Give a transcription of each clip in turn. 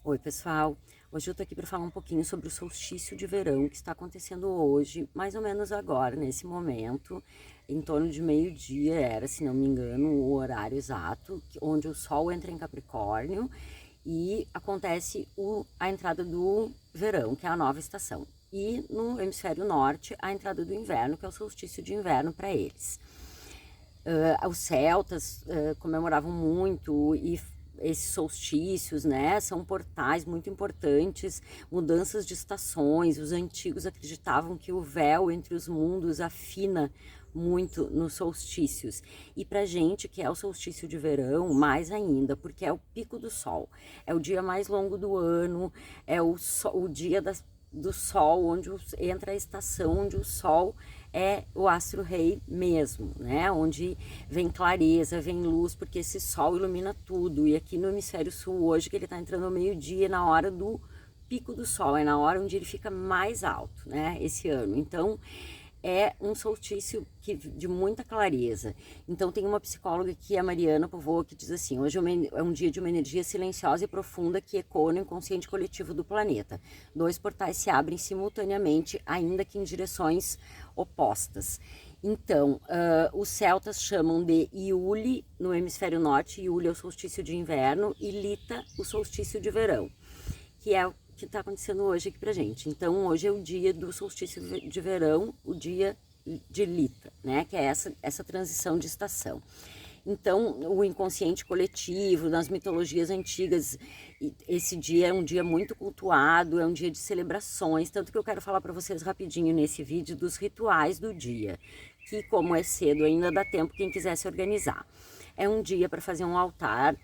Oi, pessoal. Hoje eu tô aqui para falar um pouquinho sobre o solstício de verão que está acontecendo hoje, mais ou menos agora, nesse momento, em torno de meio-dia, se não me engano, o horário exato, onde o Sol entra em Capricórnio e acontece a entrada do verão, que é a nova estação. E no hemisfério norte, a entrada do inverno, que é o solstício de inverno para eles. Os celtas comemoravam muito e esses solstícios, né, são portais muito importantes, mudanças de estações. Os antigos acreditavam que o véu entre os mundos afina muito nos solstícios. E pra gente, que é o solstício de verão, mais ainda, porque é o pico do sol. É o dia mais longo do ano, é o dia do sol, onde entra a estação onde o sol é o astro-rei mesmo, né? Onde vem clareza, vem luz, porque esse sol ilumina tudo. E aqui no hemisfério sul hoje, que ele está entrando ao meio-dia, na hora do pico do sol, é na hora onde ele fica mais alto, né? Esse ano. Então, é um solstício de muita clareza. Então tem uma psicóloga aqui, a Mariana Povoa, que diz assim: hoje é um dia de uma energia silenciosa e profunda que ecoa no inconsciente coletivo do planeta. Dois portais se abrem simultaneamente, ainda que em direções opostas. Então, os celtas chamam de Iule no hemisfério norte. Iule é o solstício de inverno e Lita o solstício de verão, que é o que está acontecendo hoje aqui pra gente. Então hoje é o dia do solstício de verão, o dia de Lita, né? Que é essa transição de estação. Então, o inconsciente coletivo, nas mitologias antigas, esse dia é um dia muito cultuado, é um dia de celebrações, tanto que eu quero falar para vocês rapidinho nesse vídeo dos rituais do dia, que como é cedo ainda dá tempo quem quiser se organizar. É um dia para fazer um altar.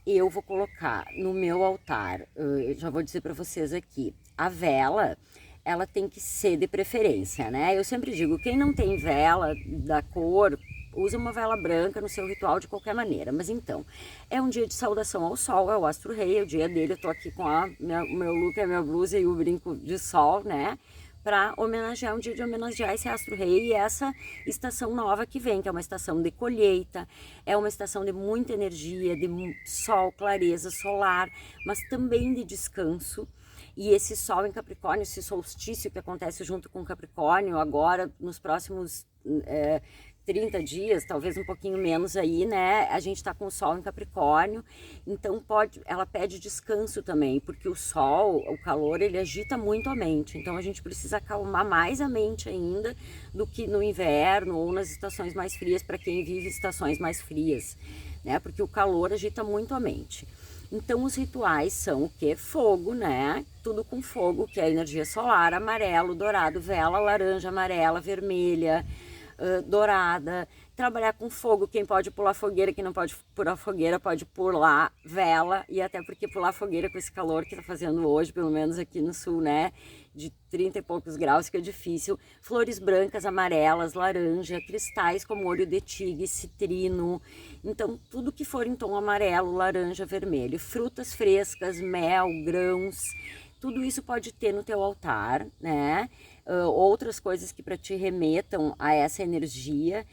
Eu vou colocar no meu altar, eu já vou dizer para vocês aqui, a vela, ela tem que ser de preferência, né? Eu sempre digo, quem não tem vela da cor, usa uma vela branca no seu ritual de qualquer maneira. Mas então, é um dia de saudação ao sol, é o astro-rei, é o dia dele. Eu tô aqui com o meu look, a minha blusa e o brinco de sol, né? Para homenagear, um dia de homenagear esse astro-rei e essa estação nova que vem, que é uma estação de colheita, é uma estação de muita energia, de sol, clareza solar, mas também de descanso. E esse sol em Capricórnio, esse solstício que acontece junto com Capricórnio agora, nos próximos 30 dias, talvez um pouquinho menos aí, né? A gente tá com o sol em Capricórnio, então ela pede descanso também, porque o sol, o calor, ele agita muito a mente, então a gente precisa acalmar mais a mente ainda do que no inverno ou nas estações mais frias, para quem vive estações mais frias, né? Porque o calor agita muito a mente. Então os rituais são o que? Fogo, né? Tudo com fogo, que é a energia solar, amarelo, dourado, vela, laranja, amarela, vermelha, dourada. Trabalhar com fogo, quem pode pular fogueira, quem não pode pular fogueira, pode pular vela, e até porque pular fogueira com esse calor que tá fazendo hoje, pelo menos aqui no sul, né, de 30 e poucos graus, fica difícil. Flores brancas, amarelas, laranja, cristais como olho de tigre, citrino, então tudo que for em tom amarelo, laranja, vermelho, frutas frescas, mel, grãos, tudo isso pode ter no teu altar, né? Outras coisas que para te remetam a essa energia,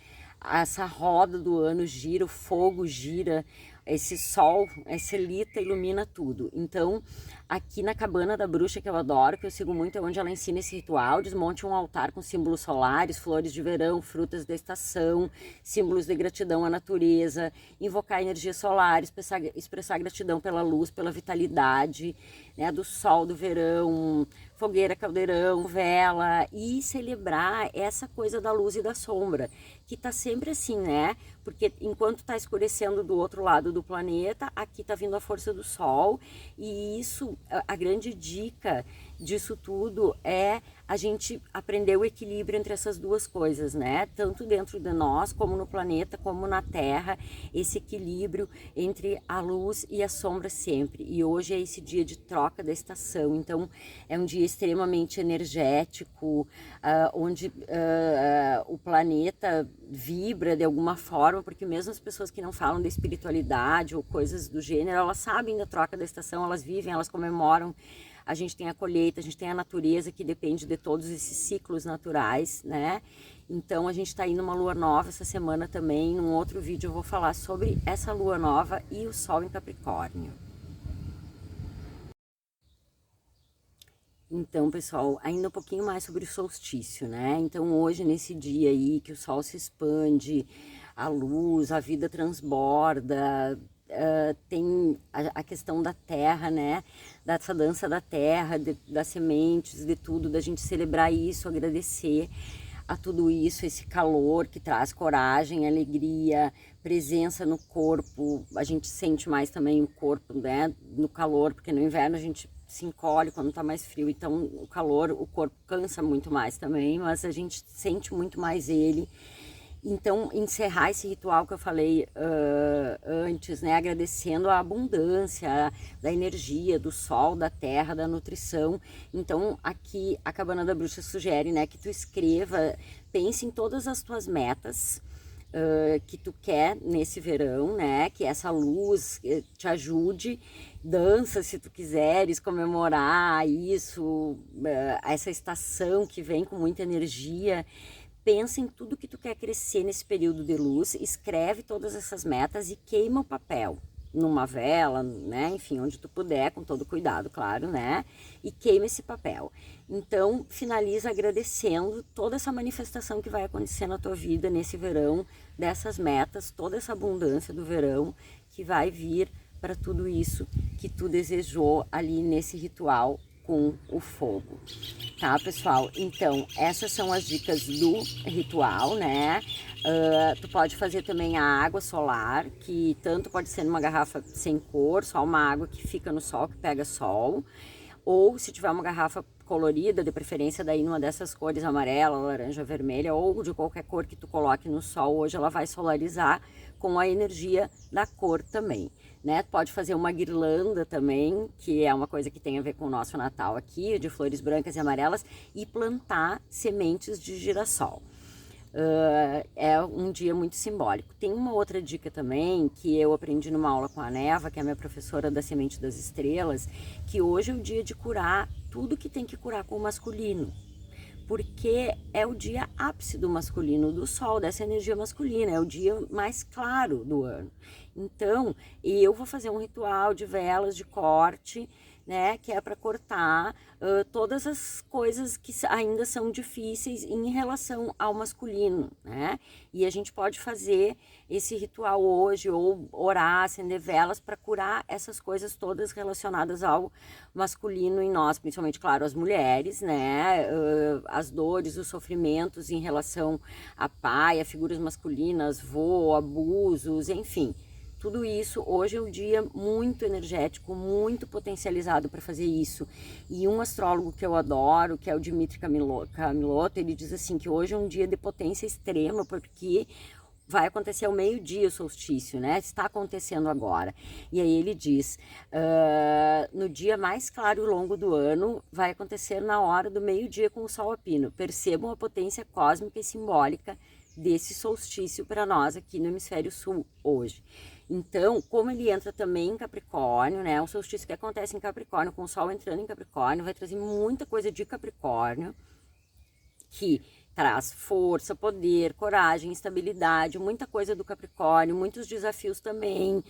essa roda do ano gira, o fogo gira, esse sol, essa lita ilumina tudo. Então, aqui na Cabana da Bruxa, que eu adoro, que eu sigo muito, é onde ela ensina esse ritual. Desmonte um altar com símbolos solares, flores de verão, frutas da estação, símbolos de gratidão à natureza, invocar energia solar, expressar gratidão pela luz, pela vitalidade, né, do sol, do verão, fogueira, caldeirão, vela, e celebrar essa coisa da luz e da sombra, que tá sempre assim, né? Porque enquanto tá escurecendo do outro lado do planeta, aqui tá vindo a força do sol, e isso, a grande dica disso tudo é a gente aprender o equilíbrio entre essas duas coisas, né? Tanto dentro de nós, como no planeta, como na Terra, esse equilíbrio entre a luz e a sombra sempre. E hoje é esse dia de troca da estação, então é um dia extremamente energético, onde o planeta vibra de alguma forma, porque mesmo as pessoas que não falam da espiritualidade ou coisas do gênero, elas sabem da troca da estação, elas vivem, elas comemoram. A gente tem a colheita, a gente tem a natureza que depende de todos esses ciclos naturais, né? Então a gente está indo numa lua nova essa semana também. Num outro vídeo eu vou falar sobre essa lua nova e o sol em Capricórnio. Então, pessoal, ainda um pouquinho mais sobre o solstício, né? Então, hoje, nesse dia aí que o sol se expande, a luz, a vida transborda, tem a questão da terra, né? Dessa dança da terra, das sementes, de tudo, da gente celebrar isso, agradecer a tudo isso, esse calor que traz coragem, alegria, presença no corpo. A gente sente mais também o corpo, né? No calor, porque no inverno a gente se encolhe quando tá mais frio, então o calor, o corpo cansa muito mais também, mas a gente sente muito mais ele. Então, encerrar esse ritual que eu falei antes, né? Agradecendo a abundância da energia, do sol, da terra, da nutrição. Então, aqui a Cabana da Bruxa sugere, né? Que tu escreva, pense em todas as tuas metas que tu quer nesse verão, né? Que essa luz te ajude. Dança se tu quiseres comemorar isso, essa estação que vem com muita energia. Pensa em tudo que tu quer crescer nesse período de luz, escreve todas essas metas e queima o papel numa vela, né? Enfim, onde tu puder, com todo cuidado, claro, né? E queima esse papel. Então, finaliza agradecendo toda essa manifestação que vai acontecer na tua vida nesse verão, dessas metas, toda essa abundância do verão que vai vir para tudo isso que tu desejou ali nesse ritual com o fogo, tá, pessoal? Então, essas são as dicas do ritual, né? Tu pode fazer também a água solar, que tanto pode ser numa garrafa sem cor, só uma água que fica no sol, que pega sol, ou se tiver uma garrafa colorida, de preferência daí numa dessas cores amarela, laranja, vermelha, ou de qualquer cor que tu coloque no sol, hoje ela vai solarizar com a energia da cor também, né? Pode fazer uma guirlanda também, que é uma coisa que tem a ver com o nosso Natal aqui, de flores brancas e amarelas, e plantar sementes de girassol. É um dia muito simbólico. Tem uma outra dica também que eu aprendi numa aula com a Neva, que é a minha professora da Semente das Estrelas, que hoje é o dia de curar tudo que tem que curar com o masculino, porque é o dia ápice do masculino, do sol, dessa energia masculina, é o dia mais claro do ano. Então, eu vou fazer um ritual de velas de corte, né, que é para cortar todas as coisas que ainda são difíceis em relação ao masculino, né? E a gente pode fazer esse ritual hoje, ou orar, acender velas para curar essas coisas todas relacionadas ao masculino em nós, principalmente, claro, as mulheres, né? As dores, os sofrimentos em relação a pai, a figuras masculinas, vô, abusos, enfim. Tudo isso, hoje é um dia muito energético, muito potencializado para fazer isso. E um astrólogo que eu adoro, que é o Dmitry Camilotto, ele diz assim que hoje é um dia de potência extrema, porque vai acontecer ao meio-dia o solstício, né? Está acontecendo agora. E aí ele diz, no dia mais claro e longo do ano, vai acontecer na hora do meio-dia com o sol a pino. Percebam a potência cósmica e simbólica desse solstício para nós aqui no hemisfério sul hoje. Então, como ele entra também em Capricórnio, né? Um solstício que acontece em Capricórnio, com o sol entrando em Capricórnio, vai trazer muita coisa de Capricórnio, que traz força, poder, coragem, estabilidade, muita coisa do Capricórnio, muitos desafios também,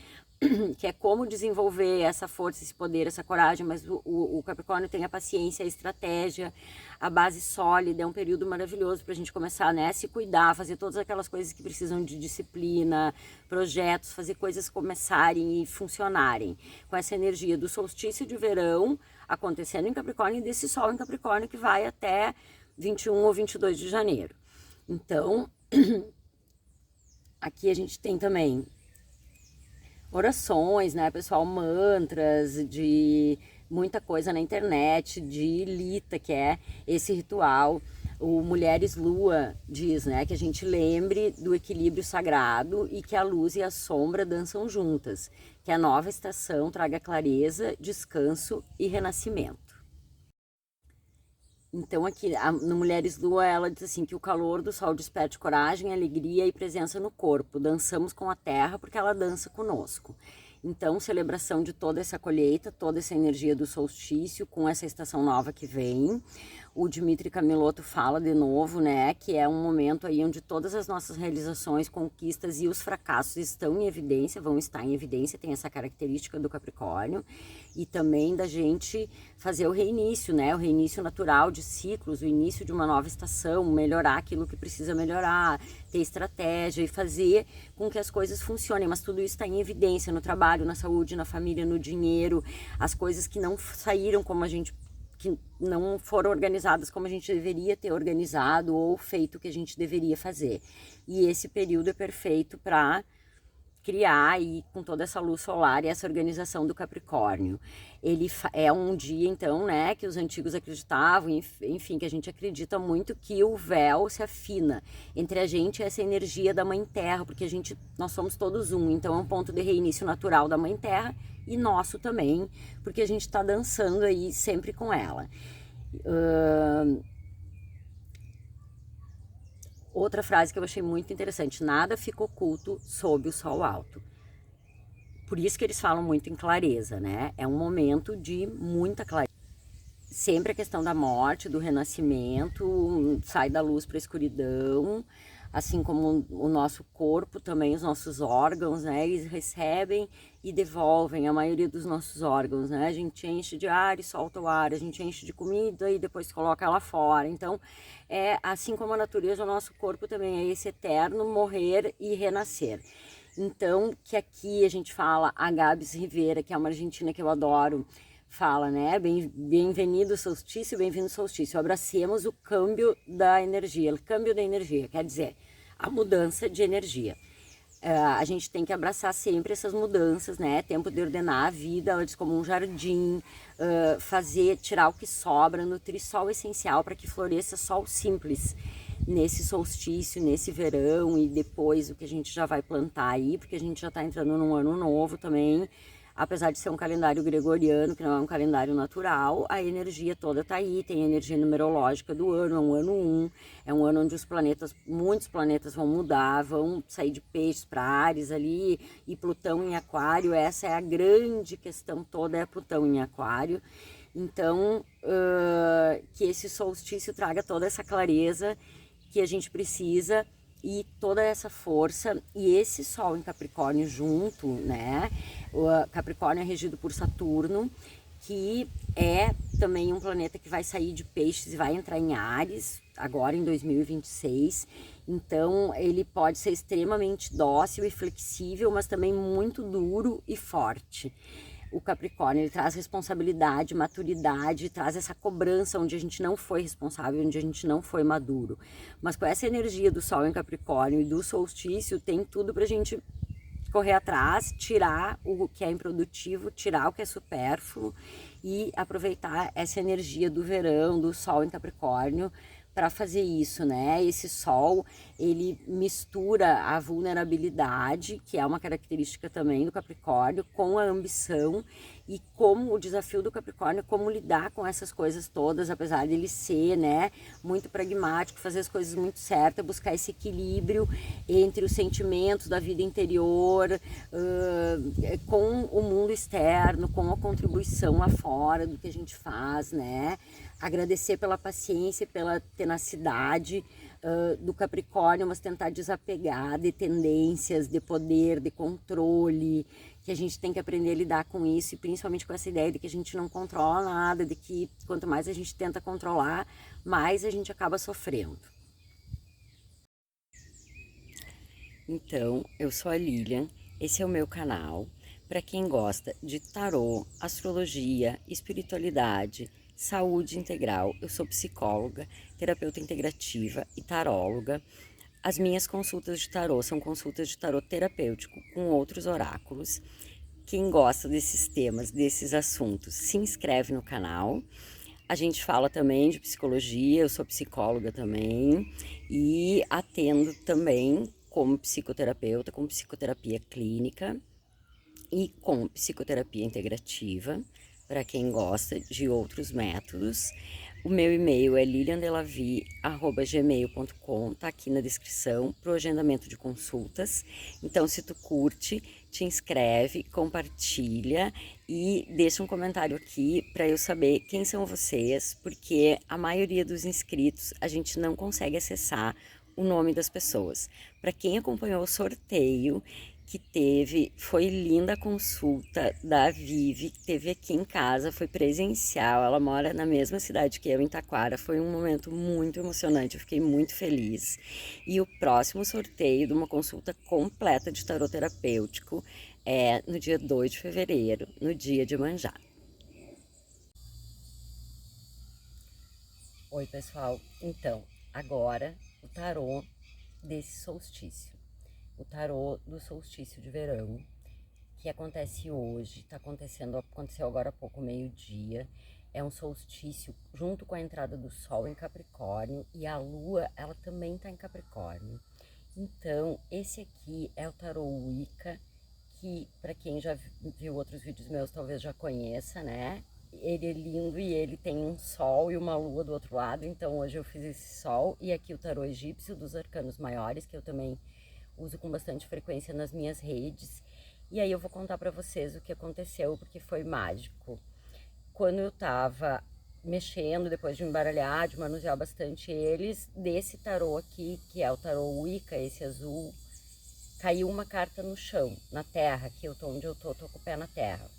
que é como desenvolver essa força, esse poder, essa coragem, mas o Capricórnio tem a paciência, a estratégia, a base sólida, é um período maravilhoso para a gente começar, né, a se cuidar, fazer todas aquelas coisas que precisam de disciplina, projetos, fazer coisas começarem e funcionarem, com essa energia do solstício de verão acontecendo em Capricórnio e desse sol em Capricórnio que vai até 21 ou 22 de janeiro. Então, aqui a gente tem também orações, né, pessoal, mantras, de muita coisa na internet, de Lita, que é esse ritual. O Mulheres Lua diz, né, que a gente lembre do equilíbrio sagrado e que a luz e a sombra dançam juntas, que a nova estação traga clareza, descanso e renascimento. Então aqui no Mulheres Lua ela diz assim que o calor do sol desperte coragem, alegria e presença no corpo. Dançamos com a terra porque ela dança conosco. Então, celebração de toda essa colheita, toda essa energia do solstício com essa estação nova que vem. o Dmitry Camilotto fala de novo, né, que é um momento aí onde todas as nossas realizações, conquistas e os fracassos estão em evidência, vão estar em evidência, tem essa característica do Capricórnio, e também da gente fazer o reinício, né, o reinício natural de ciclos, o início de uma nova estação, melhorar aquilo que precisa melhorar, ter estratégia e fazer com que as coisas funcionem, mas tudo isso está em evidência no trabalho, na saúde, na família, no dinheiro, as coisas que não saíram como a gente, que não foram organizadas como a gente deveria ter organizado ou feito o que a gente deveria fazer. E esse período é perfeito para criar e com toda essa luz solar e essa organização do Capricórnio. Ele é um dia, então, né, que os antigos acreditavam, enfim, que a gente acredita muito que o véu se afina entre a gente e essa energia da Mãe Terra, porque nós somos todos um, então é um ponto de reinício natural da Mãe Terra e nosso também, porque a gente está dançando aí sempre com ela. Outra frase que eu achei muito interessante: nada fica oculto sob o sol alto. Por isso que eles falam muito em clareza, né? É um momento de muita clareza. Sempre a questão da morte, do renascimento, sai da luz para a escuridão, assim como o nosso corpo também, os nossos órgãos, né? Eles recebem e devolvem a maioria dos nossos órgãos, né? A gente enche de ar e solta o ar, a gente enche de comida e depois coloca ela fora. Então, assim como a natureza, o nosso corpo também é esse eterno morrer e renascer. Então, que aqui a gente fala, a Gabs Rivera, que é uma argentina que eu adoro, fala, né? Bem-vindo solstício, bem-vindo solstício. Abracemos o câmbio da energia. O câmbio da energia quer dizer a mudança de energia. A gente tem que abraçar sempre essas mudanças, né? Tempo de ordenar a vida, ela diz, como um jardim, tirar o que sobra, nutrir só o essencial para que floresça só o simples nesse solstício, nesse verão, e depois o que a gente já vai plantar aí, porque a gente já está entrando num ano novo também. Apesar de ser um calendário gregoriano, que não é um calendário natural, a energia toda está aí, tem a energia numerológica do ano, é um ano 1, é um ano onde muitos planetas vão mudar, vão sair de Peixes para Áries ali, e Plutão em Aquário, essa é a grande questão toda, é Plutão em Aquário. Então, que esse solstício traga toda essa clareza que a gente precisa e toda essa força, e esse Sol em Capricórnio junto, né? O Capricórnio é regido por Saturno, que é também um planeta que vai sair de Peixes e vai entrar em Áries, agora em 2026. Então, ele pode ser extremamente dócil e flexível, mas também muito duro e forte. O Capricórnio, ele traz responsabilidade, maturidade, traz essa cobrança onde a gente não foi responsável, onde a gente não foi maduro. Mas com essa energia do Sol em Capricórnio e do solstício, tem tudo pra gente correr atrás, tirar o que é improdutivo, tirar o que é supérfluo e aproveitar essa energia do verão, do Sol em Capricórnio, para fazer isso, né? Esse Sol, ele mistura a vulnerabilidade, que é uma característica também do Capricórnio, com a ambição, e como o desafio do Capricórnio, como lidar com essas coisas todas, apesar dele ser, né, muito pragmático, fazer as coisas muito certas, buscar esse equilíbrio entre os sentimentos da vida interior, com o mundo externo, com a contribuição lá fora do que a gente faz, né? Agradecer pela paciência e pela tenacidade do Capricórnio, mas tentar desapegar de tendências, de poder, de controle, que a gente tem que aprender a lidar com isso, e principalmente com essa ideia de que a gente não controla nada, de que quanto mais a gente tenta controlar, mais a gente acaba sofrendo. Então, eu sou a Lilian, esse é o meu canal. Para quem gosta de tarô, astrologia, espiritualidade, saúde integral, eu sou psicóloga, terapeuta integrativa e taróloga. As minhas consultas de tarô são consultas de tarô terapêutico com outros oráculos. Quem gosta desses temas, desses assuntos, se inscreve no canal. A gente fala também de psicologia, eu sou psicóloga também e atendo também como psicoterapeuta, com psicoterapia clínica e com psicoterapia integrativa, para quem gosta de outros métodos. O meu e-mail é liliandelavi@gmail.com, tá aqui na descrição, pro agendamento de consultas. Então, se tu curte, te inscreve, compartilha e deixa um comentário aqui para eu saber quem são vocês, porque a maioria dos inscritos a gente não consegue acessar o nome das pessoas. Para quem acompanhou o sorteio que teve, foi linda a consulta da Vivi, que teve aqui em casa, foi presencial, ela mora na mesma cidade que eu, em Taquara, foi um momento muito emocionante, eu fiquei muito feliz. E o próximo sorteio de uma consulta completa de tarô terapêutico é no dia 2 de fevereiro, no dia de Manjá. Oi pessoal, então, agora o tarô desse solstício. O tarô do solstício de verão, que acontece hoje, aconteceu agora há pouco, meio-dia. É um solstício junto com a entrada do Sol em Capricórnio e a Lua, ela também está em Capricórnio. Então, esse aqui é o tarô Wicca, que para quem já viu outros vídeos meus talvez já conheça, né? Ele é lindo e ele tem um sol e uma lua do outro lado, então hoje eu fiz esse sol. E aqui o tarô egípcio dos arcanos maiores, que eu também uso com bastante frequência nas minhas redes. E aí eu vou contar para vocês o que aconteceu, porque foi mágico. Quando eu tava mexendo, depois de embaralhar, de manusear bastante eles, desse tarô aqui, que é o tarô Wicca, esse azul, caiu uma carta no chão, na terra, que eu tô onde eu tô com o pé na terra.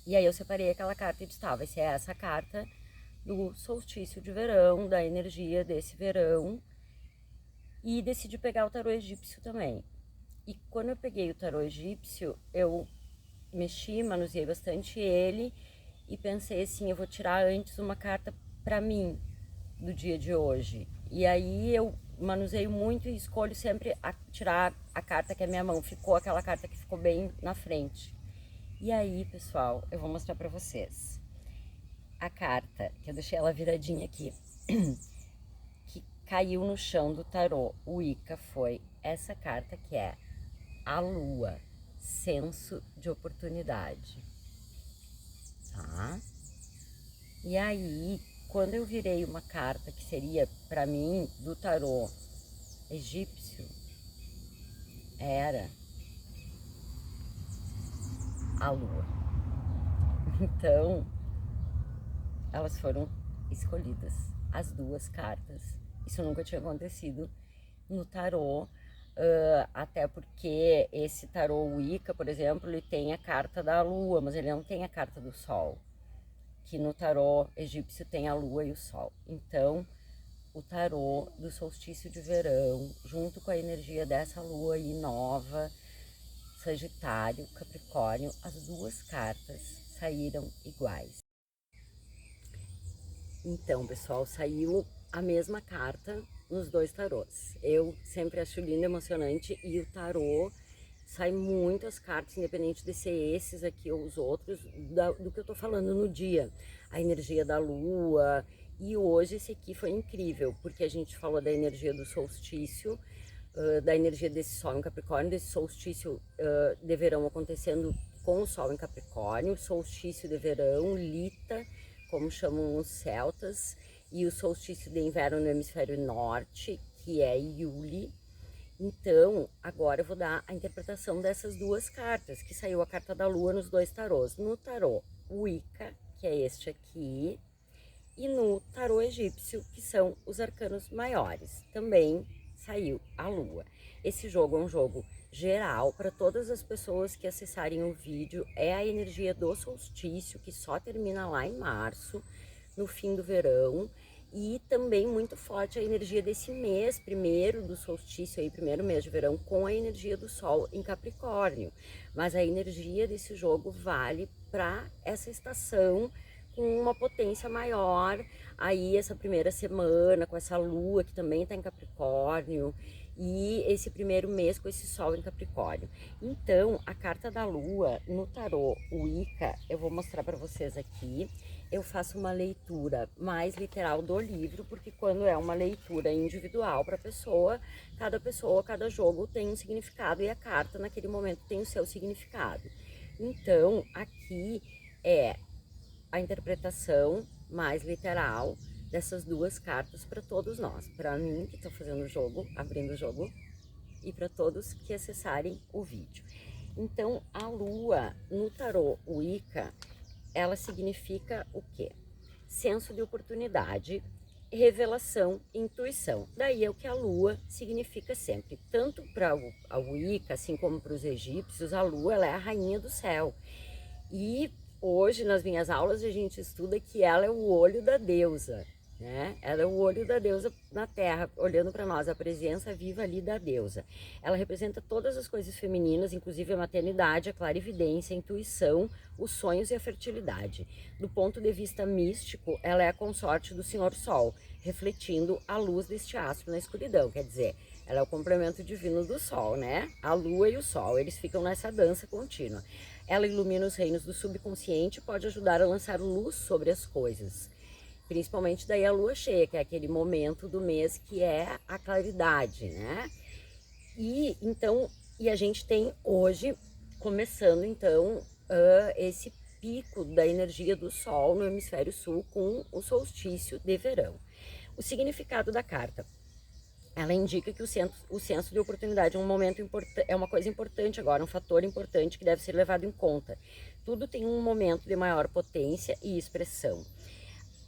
E aí eu separei aquela carta e disse, tá, vai ser essa carta do solstício de verão, da energia desse verão. E decidi pegar o tarô egípcio também. E quando eu peguei o tarô egípcio, eu mexi, manuseei bastante ele e pensei assim, eu vou tirar antes uma carta para mim do dia de hoje. E aí eu manuseio muito e escolho sempre tirar a carta que a minha mão ficou, aquela carta que ficou bem na frente. E aí, pessoal, eu vou mostrar para vocês. A carta, que eu deixei ela viradinha aqui, que caiu no chão do tarô Wicca, foi essa carta que é a Lua, senso de oportunidade, tá? E aí, quando eu virei uma carta que seria para mim do tarô egípcio, era a Lua. Então, elas foram escolhidas, as duas cartas. Isso nunca tinha acontecido no tarô, até porque esse tarô Wicca, por exemplo, ele tem a carta da Lua, mas ele não tem a carta do Sol, que no tarô egípcio tem a Lua e o Sol. Então, o tarô do solstício de verão, junto com a energia dessa Lua aí nova, Sagitário, Capricórnio, as duas cartas saíram iguais. Então, pessoal, saiu a mesma carta nos dois tarôs. Eu sempre acho lindo e emocionante, e o tarô sai muitas cartas, independente de ser esses aqui ou os outros, do que eu tô falando no dia. A energia da lua, e hoje esse aqui foi incrível, porque a gente falou da energia do solstício, da energia desse sol em Capricórnio, desse solstício de verão acontecendo com o sol em Capricórnio, solstício de verão, Lita, como chamam os celtas, e o solstício de inverno no hemisfério norte, que é Yuli. Então, agora eu vou dar a interpretação dessas duas cartas, que saiu a carta da lua nos dois tarôs. No tarô Wicca, que é este aqui, e no tarô egípcio, que são os arcanos maiores. Também saiu a lua. Esse jogo é um jogo geral para todas as pessoas que acessarem o vídeo. É a energia do solstício, que só termina lá em março, no fim do verão. E também muito forte a energia desse mês, primeiro do solstício, aí, primeiro mês de verão, com a energia do Sol em Capricórnio. Mas a energia desse jogo vale para essa estação com uma potência maior, aí essa primeira semana, com essa lua que também está em Capricórnio, e esse primeiro mês com esse sol em Capricórnio. Então, a carta da lua no tarô Wicca, eu vou mostrar para vocês aqui. Eu faço uma leitura mais literal do livro, porque quando é uma leitura individual para pessoa, cada jogo tem um significado, e a carta naquele momento tem o seu significado. Então, aqui é a interpretação mais literal dessas duas cartas para todos nós. Para mim, que estou fazendo o jogo, abrindo o jogo, e para todos que acessarem o vídeo. Então, a lua no tarô Wicca, ela significa o quê? Senso de oportunidade, revelação, intuição. Daí é o que a lua significa sempre. Tanto para a Wicca, assim como para os egípcios, a lua ela é a rainha do céu. E hoje, nas minhas aulas, a gente estuda que ela é o olho da deusa, né? Ela é o olho da deusa na Terra, olhando para nós, a presença viva ali da deusa. Ela representa todas as coisas femininas, inclusive a maternidade, a clarividência, a intuição, os sonhos e a fertilidade. Do ponto de vista místico, ela é a consorte do Senhor Sol, refletindo a luz deste astro na escuridão, quer dizer, ela é o complemento divino do Sol, né? A Lua e o Sol, eles ficam nessa dança contínua. Ela ilumina os reinos do subconsciente e pode ajudar a lançar luz sobre as coisas. Principalmente daí a lua cheia, que é aquele momento do mês que é a claridade, né? E então, e a gente tem hoje, começando então, esse pico da energia do Sol no hemisfério sul com o solstício de verão. O significado da carta. Ela indica que o senso de oportunidade é um momento é uma coisa importante agora, um fator importante que deve ser levado em conta. Tudo tem um momento de maior potência e expressão.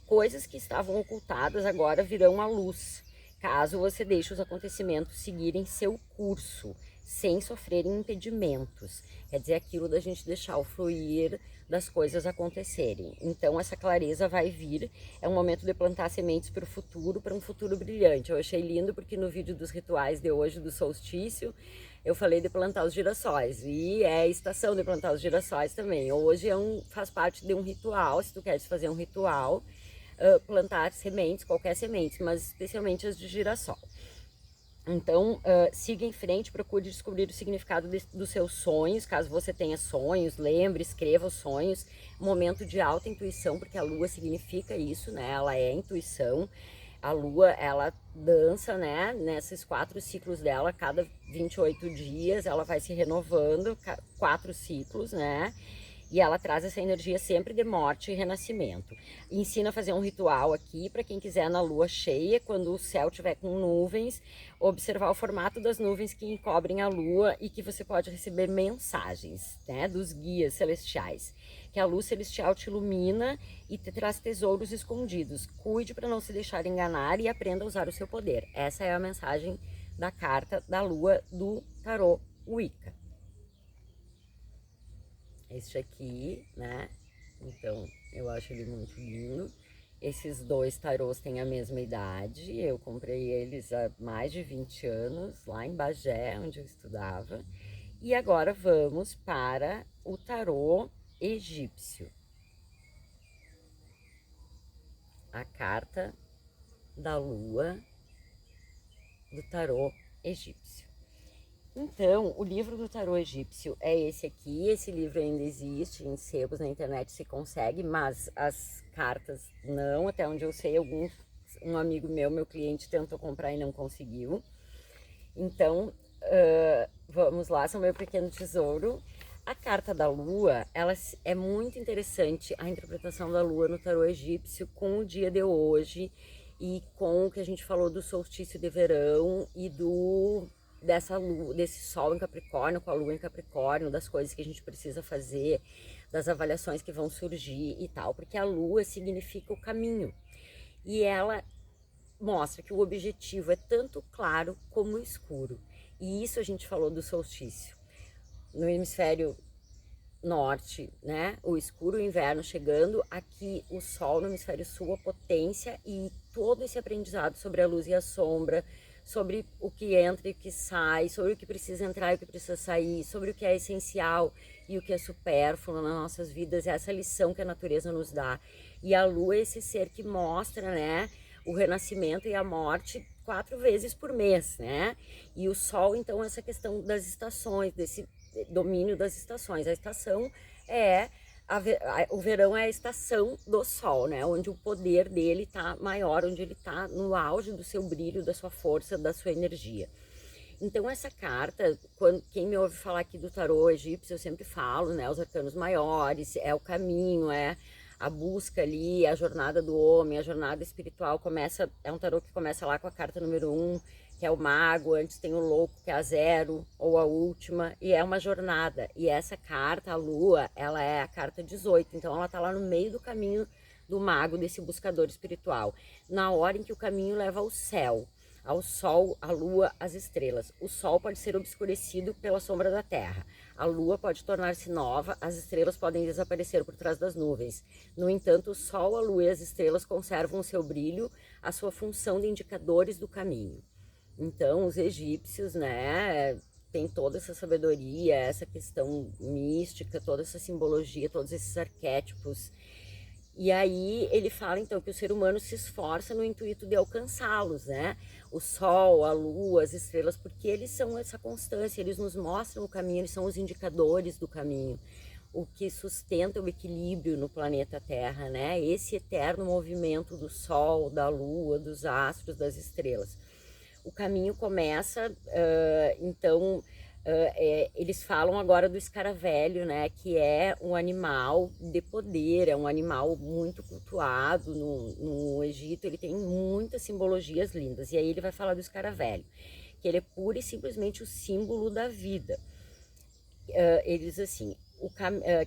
Coisas que estavam ocultadas agora virão à luz, caso você deixe os acontecimentos seguirem seu curso, sem sofrerem impedimentos. Quer dizer, aquilo da gente deixar o fluir das coisas acontecerem. Então essa clareza vai vir, é um momento de plantar sementes para o futuro, para um futuro brilhante. Eu achei lindo porque no vídeo dos rituais de hoje, do solstício, eu falei de plantar os girassóis, e é a estação de plantar os girassóis também. Hoje faz parte de um ritual, se tu queres fazer um ritual, plantar sementes, qualquer semente, mas especialmente as de girassol. Então, siga em frente, procure descobrir o significado dos seus sonhos, caso você tenha sonhos, lembre, escreva os sonhos. Momento de alta intuição, porque a lua significa isso, né? Ela é intuição. A lua, ela dança, né? Nesses 4 ciclos dela, cada 28 dias, ela vai se renovando, 4 ciclos, né? E ela traz essa energia sempre de morte e renascimento. Ensina a fazer um ritual aqui para quem quiser na lua cheia, quando o céu tiver com nuvens, observar o formato das nuvens que encobrem a lua e que você pode receber mensagens, né, dos guias celestiais. Que a luz celestial te ilumina e te traz tesouros escondidos. Cuide para não se deixar enganar e aprenda a usar o seu poder. Essa é a mensagem da carta da lua do tarô Wicca. Este aqui, né? Então, eu acho ele muito lindo. Esses 2 tarôs têm a mesma idade. Eu comprei eles há mais de 20 anos, lá em Bagé, onde eu estudava. E agora vamos para o tarô egípcio. A carta da lua do tarô egípcio. Então, o livro do tarô egípcio é esse aqui. Esse livro ainda existe em sebos na internet, se consegue, mas as cartas não. Até onde eu sei, um amigo meu cliente, tentou comprar e não conseguiu. Então, vamos lá, são meu pequeno tesouro. A carta da lua, ela é muito interessante, a interpretação da lua no tarô egípcio com o dia de hoje e com o que a gente falou do solstício de verão e desse sol em Capricórnio, com a lua em Capricórnio, das coisas que a gente precisa fazer, das avaliações que vão surgir e tal, porque a lua significa o caminho. E ela mostra que o objetivo é tanto claro como escuro. E isso a gente falou do solstício. No hemisfério norte, né? O escuro, o inverno chegando, aqui o sol no hemisfério sul, a potência e todo esse aprendizado sobre a luz e a sombra, sobre o que entra e o que sai, sobre o que precisa entrar e o que precisa sair, sobre o que é essencial e o que é supérfluo nas nossas vidas, essa lição que a natureza nos dá. E a lua é esse ser que mostra, né, o renascimento e a morte 4 vezes por mês, né? E o sol, então, essa questão das estações, desse domínio das estações. A estação é o verão é a estação do sol, né? Onde o poder dele tá maior, onde ele tá no auge do seu brilho, da sua força, da sua energia. Então essa carta, quem me ouve falar aqui do tarô egípcio, eu sempre falo, né? Os arcanos maiores, é o caminho, é a busca ali, a jornada do homem, a jornada espiritual é um tarô que começa lá com a carta número 1, que é o mago, antes tem o louco, que é a zero, ou a última, e é uma jornada. E essa carta, a lua, ela é a carta 18, então ela tá lá no meio do caminho do mago, desse buscador espiritual, na hora em que o caminho leva ao céu, ao sol, à lua, às estrelas. O sol pode ser obscurecido pela sombra da terra, a lua pode tornar-se nova, as estrelas podem desaparecer por trás das nuvens. No entanto, o sol, a lua e as estrelas conservam o seu brilho, a sua função de indicadores do caminho. Então, os egípcios, né, tem toda essa sabedoria, essa questão mística, toda essa simbologia, todos esses arquétipos. E aí ele fala então que o ser humano se esforça no intuito de alcançá-los, né? O sol, a lua, as estrelas, porque eles são essa constância, eles nos mostram o caminho, eles são os indicadores do caminho, o que sustenta o equilíbrio no planeta Terra, né? Esse eterno movimento do sol, da lua, dos astros, das estrelas. O caminho começa, então, eles falam agora do escaravelho, né, que é um animal de poder, é um animal muito cultuado no Egito, ele tem muitas simbologias lindas. E aí ele vai falar do escaravelho, que ele é pura e simplesmente o símbolo da vida. Ele diz assim,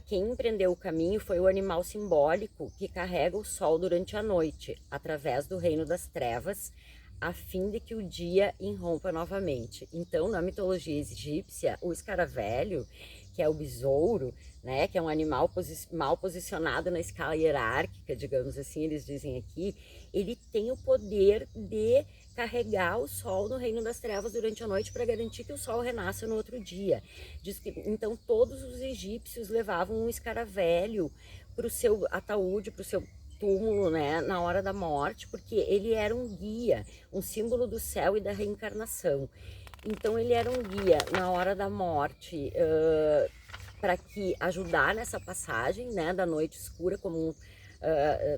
quem empreendeu o caminho foi o animal simbólico que carrega o sol durante a noite, através do reino das trevas, a fim de que o dia irrompa novamente. Então, na mitologia egípcia, o escaravelho, que é o besouro, né, que é um animal mal posicionado na escala hierárquica, digamos assim, eles dizem aqui, ele tem o poder de carregar o sol no reino das trevas durante a noite para garantir que o sol renasça no outro dia. Diz que, então, todos os egípcios levavam um escaravelho para o seu ataúde, para o seu túmulo, né, na hora da morte, porque ele era um guia, um símbolo do céu e da reencarnação. Então ele era um guia na hora da morte, para que ajudar nessa passagem, né, da noite escura como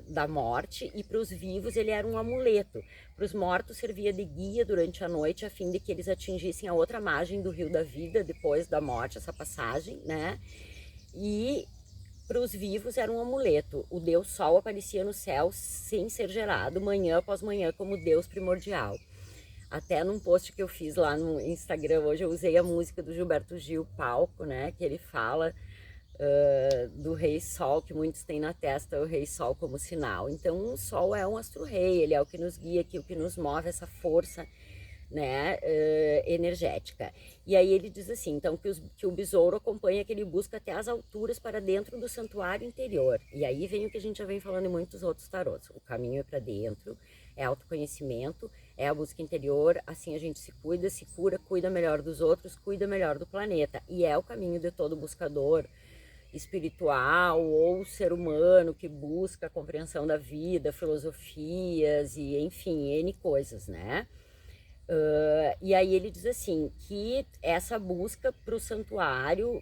da morte, e para os vivos ele era um amuleto. Para os mortos servia de guia durante a noite, a fim de que eles atingissem a outra margem do rio da vida depois da morte, essa passagem, né? E para os vivos era um amuleto. O deus Sol aparecia no céu sem ser gerado, manhã após manhã, como deus primordial. Até num post que eu fiz lá no Instagram hoje, eu usei a música do Gilberto Gil, Palco, né? Que ele fala do Rei Sol, que muitos têm na testa o Rei Sol como sinal. Então o Sol é um astro-rei, ele é o que nos guia aqui, o que nos move, essa força, né, energética. E aí ele diz assim, então, que o besouro acompanha, que ele busca até as alturas para dentro do santuário interior. E aí vem o que a gente já vem falando em muitos outros tarôs. O caminho é para dentro, é autoconhecimento, é a busca interior, assim a gente se cuida, se cura, cuida melhor dos outros, cuida melhor do planeta. E é o caminho de todo buscador espiritual ou ser humano que busca a compreensão da vida, filosofias e, enfim, N coisas, né? E aí ele diz assim, que essa busca para o santuário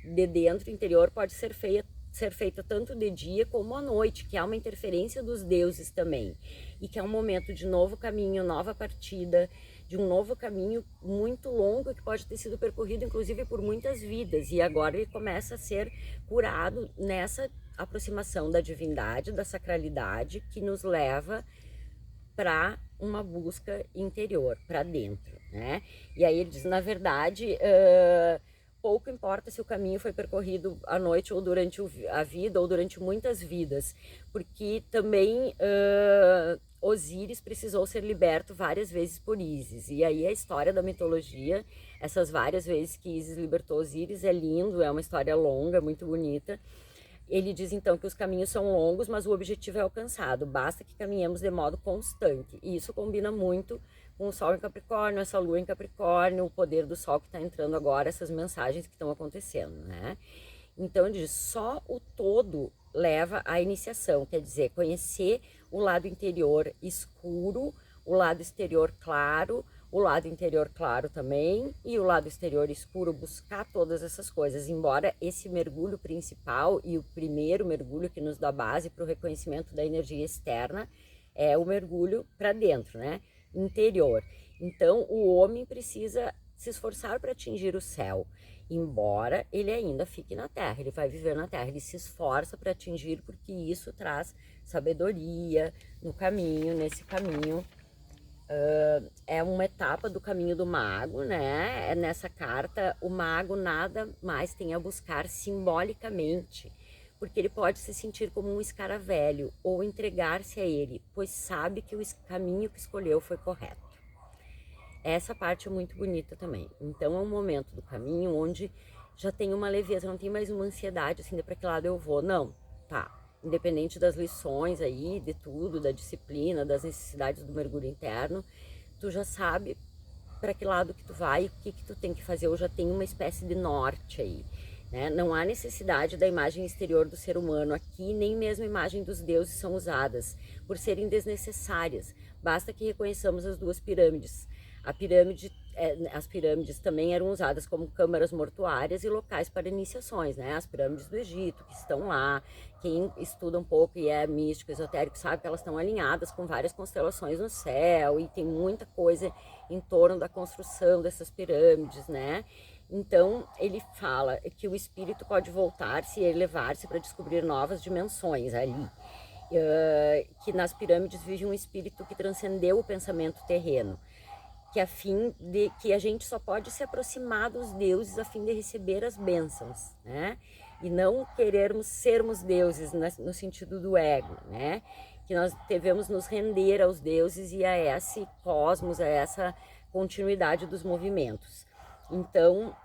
de dentro, interior, pode ser feita tanto de dia como à noite, que há uma interferência dos deuses também, e que é um momento de novo caminho, nova partida, de um novo caminho muito longo, que pode ter sido percorrido inclusive por muitas vidas, e agora ele começa a ser curado nessa aproximação da divindade, da sacralidade, que nos leva para uma busca interior, para dentro, né? E aí ele diz, na verdade, pouco importa se o caminho foi percorrido à noite ou durante a vida ou durante muitas vidas, porque também Osíris precisou ser liberto várias vezes por Ísis. E aí a história da mitologia, essas várias vezes que Ísis libertou Osíris, é lindo, é uma história longa, muito bonita. Ele diz então que os caminhos são longos, mas o objetivo é alcançado, basta que caminhemos de modo constante. E isso combina muito com o Sol em Capricórnio, essa Lua em Capricórnio, o poder do Sol que está entrando agora, essas mensagens que estão acontecendo, né? Então ele diz, só o todo leva à iniciação, quer dizer, conhecer o lado interior escuro, o lado exterior claro, o lado interior claro também, e o lado exterior escuro, buscar todas essas coisas, embora esse mergulho principal e o primeiro mergulho que nos dá base para o reconhecimento da energia externa é o mergulho para dentro, né, interior. Então o homem precisa se esforçar para atingir o céu, embora ele ainda fique na terra, ele vai viver na terra, ele se esforça para atingir, porque isso traz sabedoria no caminho, nesse caminho É uma etapa do caminho do mago, né? Nessa carta, o mago nada mais tem a buscar simbolicamente, porque ele pode se sentir como um escaravelho ou entregar-se a ele, pois sabe que o caminho que escolheu foi correto. Essa parte é muito bonita também. Então é um momento do caminho onde já tem uma leveza, não tem mais uma ansiedade assim de para que lado eu vou. Não, tá. Independente das lições aí, de tudo, da disciplina, das necessidades do mergulho interno, tu já sabe para que lado que tu vai e o que tu tem que fazer. Ou já tem uma espécie de norte aí. Né? Não há necessidade da imagem exterior do ser humano aqui, nem mesmo a imagem dos deuses são usadas, por serem desnecessárias. Basta que reconheçamos as duas pirâmides. As pirâmides também eram usadas como câmaras mortuárias e locais para iniciações, né? As pirâmides do Egito, que estão lá, quem estuda um pouco e é místico, esotérico, sabe que elas estão alinhadas com várias constelações no céu e tem muita coisa em torno da construção dessas pirâmides, né? Então, ele fala que o espírito pode voltar-se e elevar-se para descobrir novas dimensões ali. Que nas pirâmides vive um espírito que transcendeu o pensamento terreno, que a fim de que a gente só pode se aproximar dos deuses a fim de receber as bênçãos, né? E não querermos sermos deuses no sentido do ego, né? Que nós devemos nos render aos deuses e a esse cosmos, a essa continuidade dos movimentos. Então,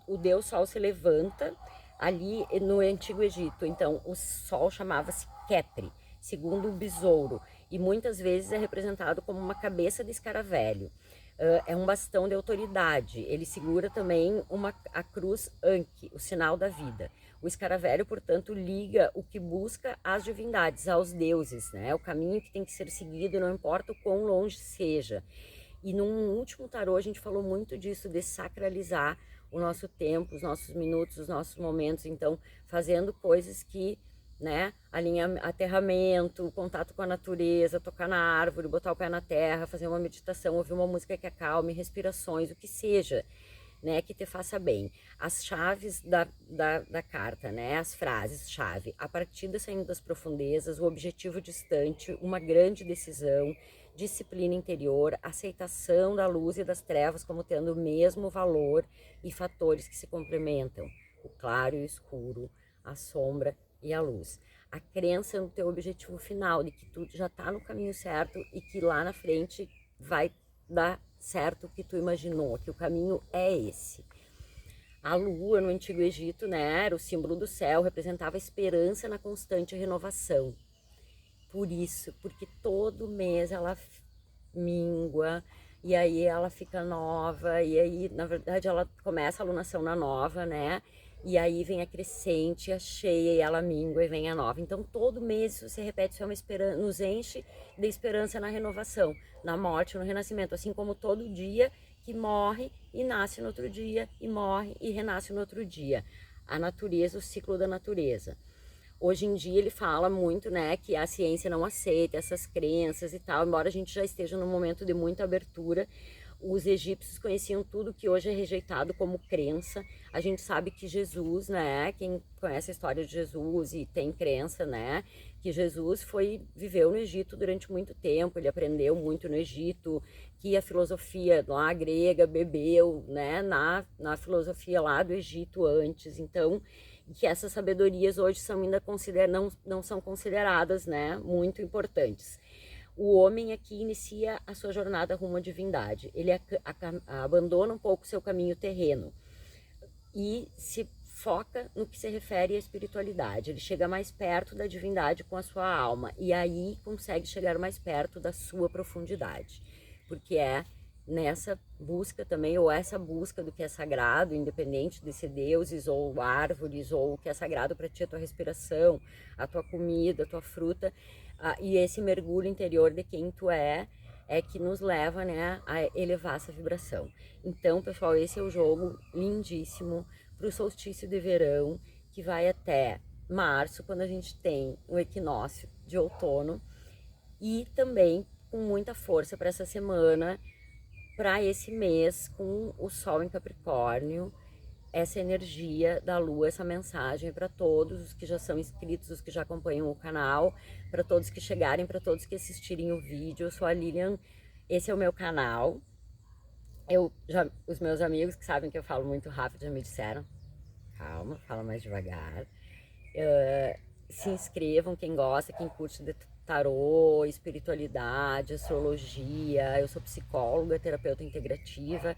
o Deus Sol se levanta ali no Antigo Egito. Então, o Sol chamava-se Kepri, segundo o besouro, e muitas vezes é representado como uma cabeça de escaravelho. É um bastão de autoridade. Ele segura também a cruz Anki, o sinal da vida. O escaravelho, portanto, liga o que busca às divindades, aos deuses, né? O caminho que tem que ser seguido, não importa o quão longe seja. E num último tarô a gente falou muito disso, de sacralizar o nosso tempo, os nossos minutos, os nossos momentos. Então, fazendo coisas que, né, aterramento, contato com a natureza, tocar na árvore, botar o pé na terra, fazer uma meditação, ouvir uma música que acalme, respirações, o que seja, né, que te faça bem. As chaves da carta, né, as frases chave: a partida saindo das profundezas, o objetivo distante, uma grande decisão, disciplina interior, aceitação da luz e das trevas como tendo o mesmo valor e fatores que se complementam, o claro e o escuro, a sombra e a luz. A crença no teu objetivo final, de que tu já tá no caminho certo e que lá na frente vai dar certo o que tu imaginou, que o caminho é esse. A lua no Antigo Egito, né, era o símbolo do céu, representava a esperança na constante renovação. Por isso, porque todo mês ela mingua, e aí ela fica nova, e aí, na verdade, ela começa a alunação na nova, né? E aí vem a crescente, a cheia, e ela mingua e vem a nova. Então, todo mês isso se repete, isso é uma esperança, nos enche de esperança na renovação, na morte, no renascimento. Assim como todo dia que morre e nasce no outro dia, e morre e renasce no outro dia. A natureza, o ciclo da natureza. Hoje em dia ele fala muito, né, que a ciência não aceita essas crenças e tal, embora a gente já esteja num momento de muita abertura. Os egípcios conheciam tudo que hoje é rejeitado como crença. A gente sabe que Jesus, né, quem conhece a história de Jesus e tem crença, né, que Jesus viveu no Egito durante muito tempo, ele aprendeu muito no Egito, que a filosofia lá grega bebeu, né, na filosofia lá do Egito antes. Então, que essas sabedorias hoje são ainda não são consideradas, né, muito importantes. O homem aqui inicia a sua jornada rumo à divindade. Ele abandona um pouco o seu caminho terreno e se foca no que se refere à espiritualidade. Ele chega mais perto da divindade com a sua alma e aí consegue chegar mais perto da sua profundidade, porque é nessa busca também, ou essa busca do que é sagrado, independente de ser deuses ou árvores, ou o que é sagrado para ti, a tua respiração, a tua comida, a tua fruta, e esse mergulho interior de quem tu é que nos leva, né, a elevar essa vibração. Então, pessoal, esse é o jogo lindíssimo para o solstício de verão, que vai até março, quando a gente tem o equinócio de outono, e também com muita força para essa semana, para esse mês, com o Sol em Capricórnio, essa energia da lua, essa mensagem para todos os que já são inscritos, os que já acompanham o canal, para todos que chegarem, para todos que assistirem o vídeo. Eu sou a Lilian, esse é o meu canal. Os meus amigos que sabem que eu falo muito rápido já me disseram, calma, fala mais devagar. Se inscrevam, quem gosta, quem curte de tarô, espiritualidade, astrologia. Eu sou psicóloga, terapeuta integrativa.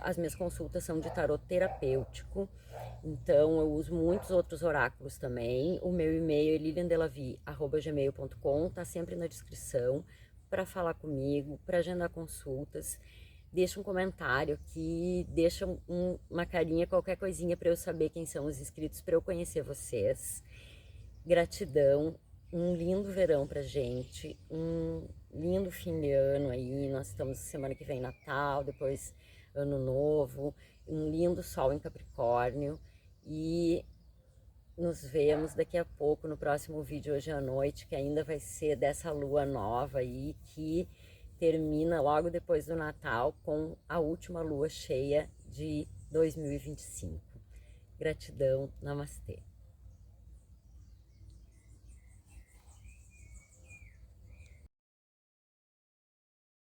As minhas consultas são de tarô terapêutico, então eu uso muitos outros oráculos também. O meu e-mail é liliandelavi@gmail.com, tá sempre na descrição para falar comigo, para agendar consultas. Deixa um comentário aqui, deixa uma carinha, qualquer coisinha para eu saber quem são os inscritos, para eu conhecer vocês. Gratidão, um lindo verão pra gente, um lindo fim de ano aí. Nós estamos semana que vem Natal, depois Ano Novo, um lindo sol em Capricórnio, e nos vemos daqui a pouco no próximo vídeo hoje à noite, que ainda vai ser dessa lua nova aí, que termina logo depois do Natal com a última lua cheia de 2025. Gratidão, namastê.